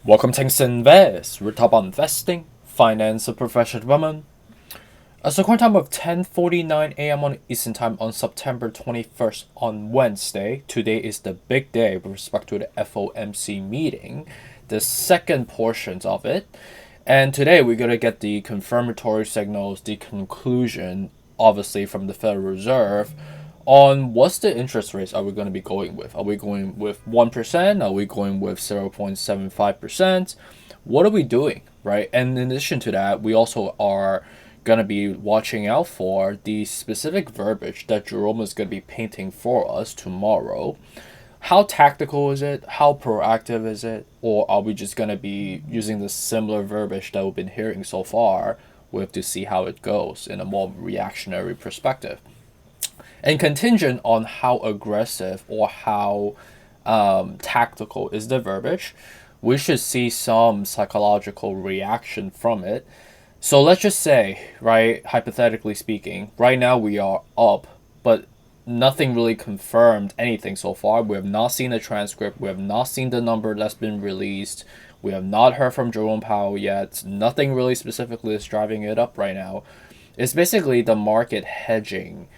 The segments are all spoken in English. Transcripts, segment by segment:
Welcome to 𝐄𝐓𝐇𝐄𝐑𝐄𝐔. We're talking about investing, finance, and professional development. As the current time of 10:49 a.m. on Eastern Time on September 21st on Wednesday. Today is the big day with respect to the FOMC meeting, the second portions of it. And today we're going to get the confirmatory signals, the conclusion, obviously, from the Federal Reserve on what's the interest rates are we going to be going with. Are we going with 1%? Are we going with 0.75%? What are we doing, right? And in addition to that, we also are going to be watching out for the specific verbiage that Jerome is going to be painting for us tomorrow. How tactical is it? How proactive is it? Or are we just going to be using the similar verbiage that we've been hearing so far? We have to see how it goes in a more reactionary perspective. And contingent on how aggressive or how tactical is the verbiage, we should see some psychological reaction from it. So let's just say, right, hypothetically speaking, right now we are up, but nothing really confirmed anything so far. We have not seen the transcript. We have not seen the number that's been released. We have not heard from Jerome Powell yet. Nothing really specifically is driving it up right now. It's basically the market hedging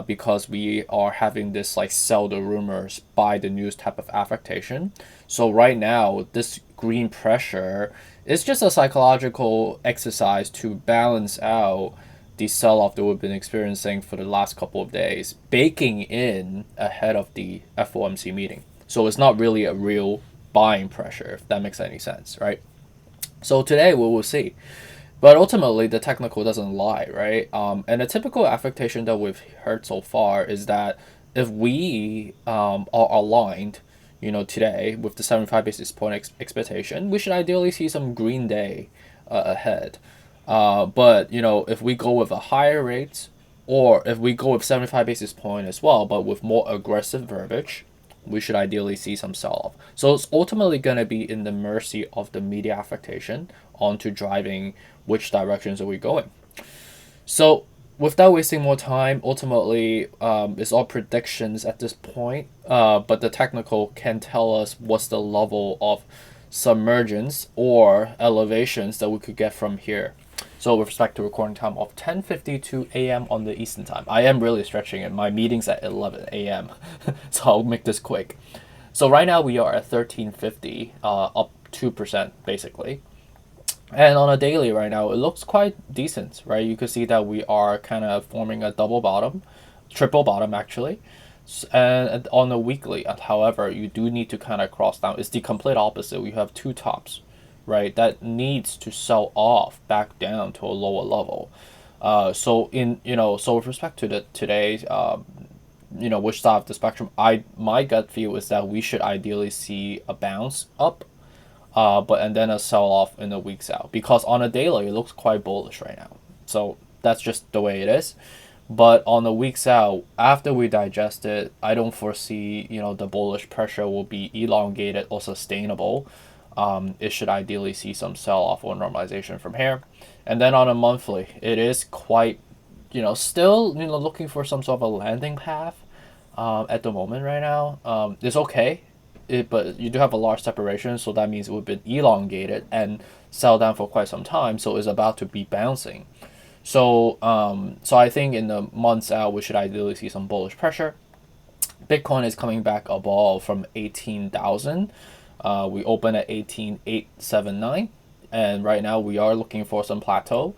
because we are having this like sell the rumors, buy the news type of affectation. So right now, this green pressure is just a psychological exercise to balance out the sell-off that we've been experiencing for the last couple of days, baking in ahead of the FOMC meeting. So it's not really a real buying pressure, if that makes any sense, right? So today we will see. But ultimately, the technical doesn't lie, right? And a typical affectation that we've heard so far is that if we are aligned, today with the 75 basis point expectation, we should ideally see some green day ahead. But if we go with a higher rate, or if we go with 75 basis point as well, but with more aggressive verbiage, we should ideally see some sell-off. So it's ultimately going to be in the mercy of the media affectation onto driving which directions are we going. So without wasting more time, ultimately, it's all predictions at this point, but the technical can tell us what's the level of submergence or elevations that we could get from here. So with respect to recording time of 10:52 a.m. on the Eastern Time. I am really stretching it. My meeting's at 11 a.m. so I'll make this quick. So right now we are at 1350, up 2% basically. And on a daily right now, it looks quite decent, right? You could see that we are kind of forming a double bottom, triple bottom actually. And on a weekly, however, you do need to kind of cross down. It's the complete opposite. We have two tops, right? That needs to sell off back down to a lower level. So with respect to today's, which side of the spectrum, my gut feel is that we should ideally see a bounce up, and then a sell off in the weeks out, because on a daily it looks quite bullish right now. So that's just the way it is. But on the weeks out, after we digest it, I don't foresee the bullish pressure will be elongated or sustainable. It should ideally see some sell off or normalization from here. And then on a monthly, it is quite still looking for some sort of a landing path at the moment right now. It's okay. But you do have a large separation, so that means it would have been elongated and sell down for quite some time, so it's about to be bouncing. So I think in the months out, we should ideally see some bullish pressure. Bitcoin is coming back above from 18,000. We open at 18,879, and right now we are looking for some plateau,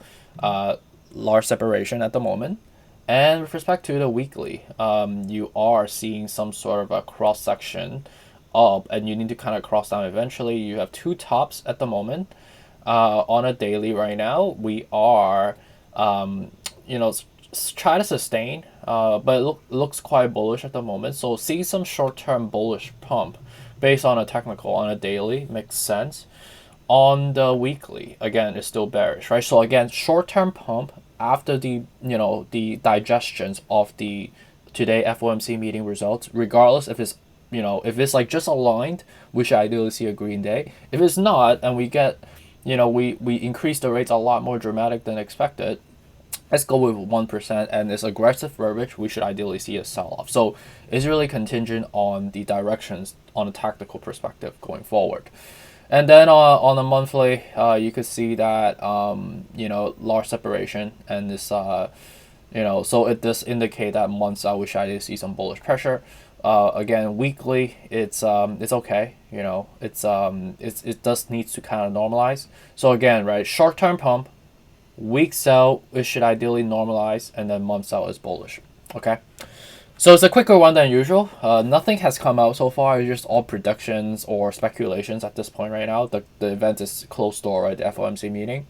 large separation at the moment. And with respect to the weekly, you are seeing some sort of a cross section up, and you need to kind of cross down eventually. You have two tops at the moment. On a daily right now, we are try to sustain, but it looks quite bullish at the moment. So see some short-term bullish pump based on a technical on a daily makes sense. On the weekly, again, it's still bearish, right? So again, short-term pump after the digestions of the today FOMC meeting results, regardless if it's if it's just aligned, we should ideally see a green day. If it's not, and we get we increase the rates a lot more dramatic than expected, let's go with 1%, and this aggressive verbiage, we should ideally see a sell-off. So it's really contingent on the directions on a tactical perspective going forward. And then on a monthly, you could see that you know, large separation, and this you know, so it does indicate that months out we should see some bullish pressure. Again, weekly, it's okay. You know, it does need to kind of normalize. So again, right, short term pump, weeks out it should ideally normalize, and then months out is bullish. Okay. So it's a quicker one than usual. Nothing has come out so far. It's just all predictions or speculations at this point right now. The event is closed door, right? The FOMC meeting.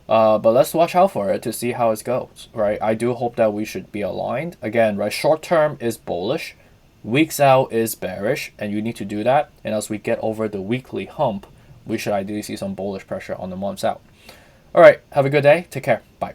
But let's watch out for it to see how it goes, right? I do hope that we should be aligned. Again, right, short term is bullish, weeks out is bearish, and you need to do that. And as we get over the weekly hump, we should ideally see some bullish pressure on the months out. All right, have a good day. Take care. Bye.